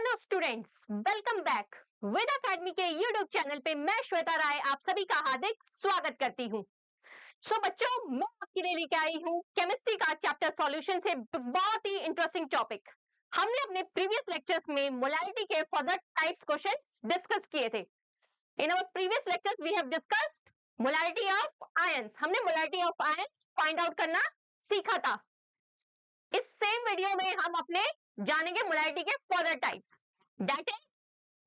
Hello students, welcome back. Ved academy के YouTube channel पे मैं श्वेता राय आप सभी का हार्दिक स्वागत करती हूँ। बच्चों, मैं आपके लिए लेके आई हूँ केमिस्ट्री का चैप्टर सॉल्यूशन से बहुत ही इंटरेस्टिंग टॉपिक। हमने अपने प्रीवियस लेक्चर्स में मोलारिटी के फर्दर टाइप्स क्वेश्चन डिस्कस किए थे। In our previous lectures we have discussed molarity of ions. हमने molarity of ions find out करना सीखा था। इस सेम वीडियो में हम अपने जानेंगे मोलारिटी के further types, that is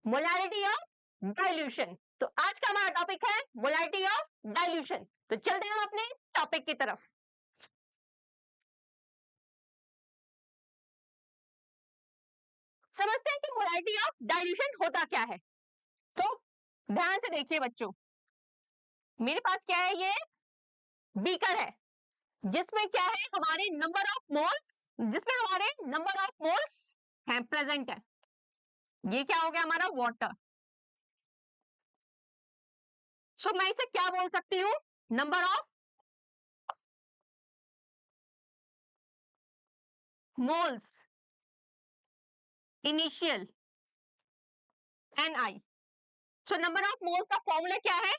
molarity of dilution. तो आज का हमारा टॉपिक है मोलारिटी ऑफ डाइल्यूशन। तो चलते हैं हम अपने टॉपिक की तरफ। समझते हैं कि मोलारिटी ऑफ डाइल्यूशन होता क्या है। तो ध्यान से देखिए बच्चों, मेरे पास क्या है, ये बीकर है जिसमें क्या है, हमारे नंबर ऑफ मोल्स, जिसमें हमारे नंबर ऑफ मोल्स हैं प्रेजेंट है। ये क्या हो गया हमारा वाटर। मैं इसे क्या बोल सकती हूँ, number of moles initial Ni। Number of moles का फॉर्मूला क्या है,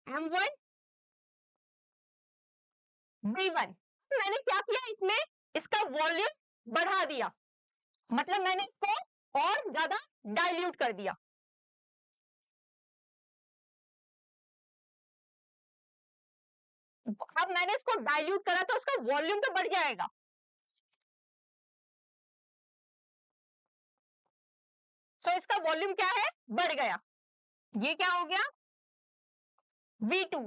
M1 V1। मैंने क्या किया, इसमें इसका वॉल्यूम बढ़ा दिया, मतलब मैंने इसको और ज्यादा डाइल्यूट कर दिया। अब मैंने इसको डाइल्यूट करा तो उसका वॉल्यूम तो बढ़ जाएगा। इसका वॉल्यूम क्या है, बढ़ गया। ये क्या हो गया, V2।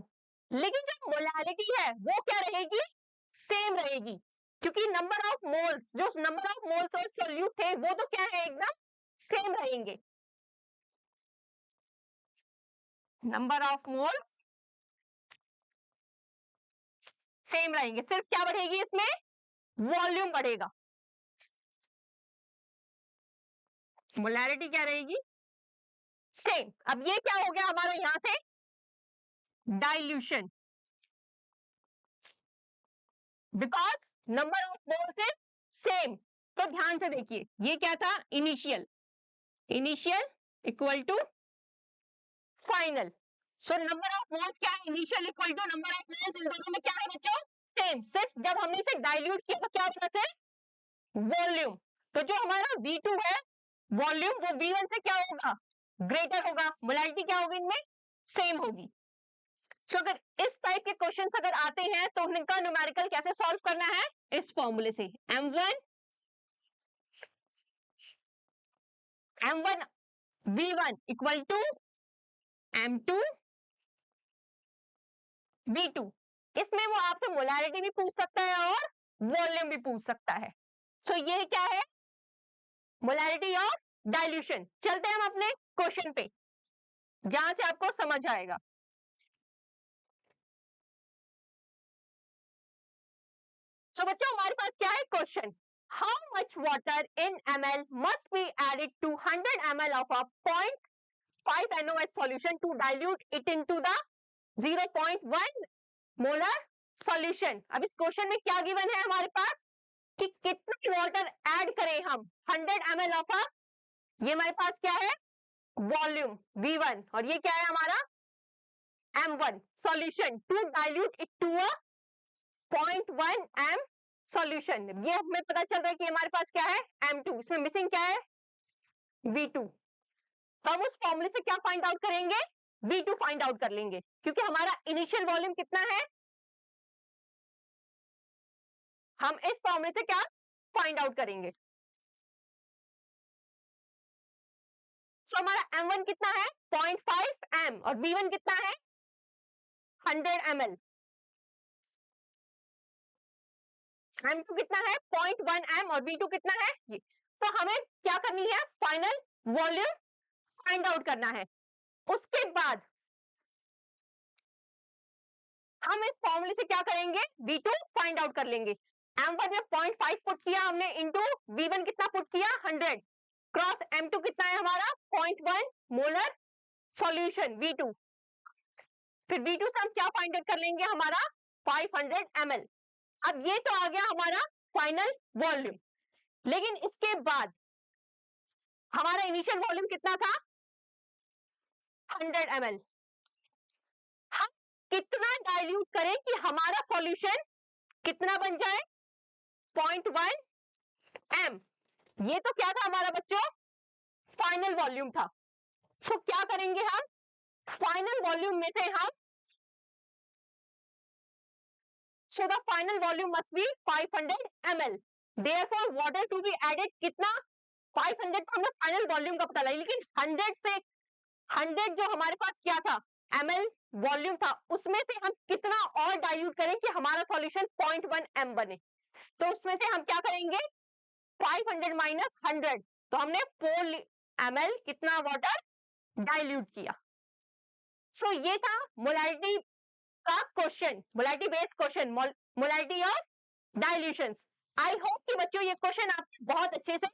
लेकिन जो मोलारिटी है वो क्या रहेगी, सेम रहेगी, क्योंकि नंबर ऑफ मोल्स, जो नंबर ऑफ मोल्स और सोल्यूट थे वो तो क्या है, एकदम सेम रहेंगे। नंबर ऑफ मोल्स सेम रहेंगे, सिर्फ क्या बढ़ेगी, इसमें वॉल्यूम बढ़ेगा। मोलैरिटी क्या रहेगी, सेम। अब ये क्या हो गया हमारा यहां से, dilution, because number of moles is same. तो ध्यान से देखिए, ये क्या था, initial, initial equal to final. Number of moles क्या है, initial equal to number of moles, इन दोनों में क्या है बच्चों, सेम। सिर्फ जब हमने इसे डाइल्यूट किया तो क्या बना, सिर्फ वॉल्यूम। तो जो हमारा V2 है वॉल्यूम, वो V1 से क्या होगा, ग्रेटर होगा। मोलैरिटी क्या होगी, इनमें सेम होगी। अगर इस टाइप के क्वेश्चंस अगर आते हैं तो उनका न्यूमेरिकल कैसे सॉल्व करना है, इस फॉर्मूले से, M1 V1 equal to M2 V2। इसमें वो आपसे मोलैरिटी भी पूछ सकता है और वॉल्यूम भी पूछ सकता है। ये क्या है, मोलैरिटी ऑफ डाइल्यूशन। चलते हैं हम अपने क्वेश्चन पे, जहां से आपको समझ आएगा। बच्चों, हमारे पास क्या है question, how much water in ml must be added to 100 ml of a 0.5 NOH solution to dilute it into the 0.1 molar solution. अब इस क्वेश्चन में क्या गिवन है हमारे पास, कि कितना वाटर ऐड करें हम 100 ml ऑफ अ, ये हमारे पास क्या है, वॉल्यूम V1, और ये क्या है हमारा M1 solution, to dilute it to a 0.1 M solution. ये हमें पता चल रहा है कि हमारे पास क्या है, M2, इसमें मिसिंग क्या है, V2। तो हम उस फॉर्मूले से क्या फाइंड आउट करेंगे, V2 फाइंड आउट कर लेंगे, क्योंकि हमारा इनिशियल वॉल्यूम कितना है। हम इस फॉर्मूले से क्या फाइंड आउट करेंगे। हमारा M1 कितना है, 0.5 M, और V1 कितना है, 100 ml। M2 कितना है, 0.1 M, और V2 कितना है ये। हमें क्या करनी है, फाइनल वॉल्यूम फाइंड आउट करना है। उसके बाद हम इस फॉर्मूले से क्या करेंगे, V2 फाइंड आउट कर लेंगे। M1 में 0.5 पुट किया हमने, इंटू V1 कितना पुट किया, 100, क्रॉस M2 कितना है हमारा, 0.1 मोलर सॉल्यूशन V2। फिर V2 से हम क्या फाइंड आउट कर लेंगे, हमारा 500 ml। अब ये तो आ गया हमारा फाइनल वॉल्यूम, लेकिन इसके बाद हमारा इनिशियल वॉल्यूम कितना था 100 ml। हम कितना डाइल्यूट करें कि हमारा सॉल्यूशन कितना बन जाए 0.1 m। ये तो क्या था हमारा बच्चों फाइनल वॉल्यूम था। सो क्या करेंगे हम फाइनल वॉल्यूम में से हम so the final volume must be 500 ml therefore water to be added कितना 500 तो हमने फाइनल वॉल्यूम का पता लगा लेकिन 100 से 100 जो हमारे पास क्या था ml वॉल्यूम था उसमें से हम कितना और डाइल्यूट करें कि हमारा सॉल्यूशन 0.1 m बने। तो उसमें से हम क्या करेंगे 500 माइनस 100 तो हमने 4 ml कितना वाटर डाइल्यूट किया। सो ये था मोलारिटी का question, molarity based question, molarity और डाइल्यूशंस। आई होप कि बच्चों ये क्वेश्चन आपको बहुत अच्छे से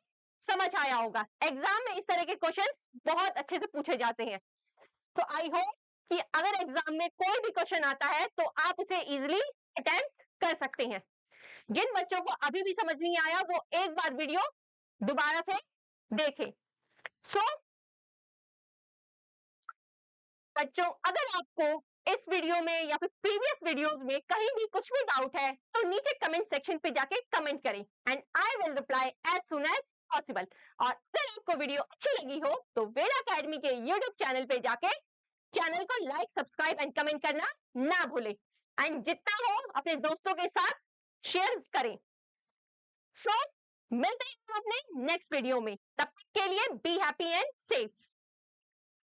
समझ आया होगा। एग्जाम में इस तरह के क्वेश्चंस बहुत अच्छे से पूछे जाते हैं। तो आई होप कि अगर एग्जाम में कोई भी क्वेश्चन आता है तो आप उसे इजीली अटेम्प्ट कर सकते हैं। जिन बच्चों को अभी भी समझ नहीं आया वो एक बार वीडियो दोबारा से देखें। सो बच्चों अगर आपको इस वीडियो में या फिर प्रीवियस वीडियोस में कहीं भी कुछ भी डाउट है तो नीचे कमेंट सेक्शन पे जाके कमेंट करें and I will reply as soon as possible. और अगर आपको वीडियो अच्छी लगी हो तो वेदा अकेडमी के यूट्यूब चैनल पे जाके चैनल को लाइक सब्सक्राइब एंड कमेंट करना ना भूलें एंड जितना हो अपने दोस्तों के साथ शेयर करें। सो मिलते हैं अपने नेक्स्ट वीडियो में, तब तक के लिए बी हैप्पी एंड सेफ।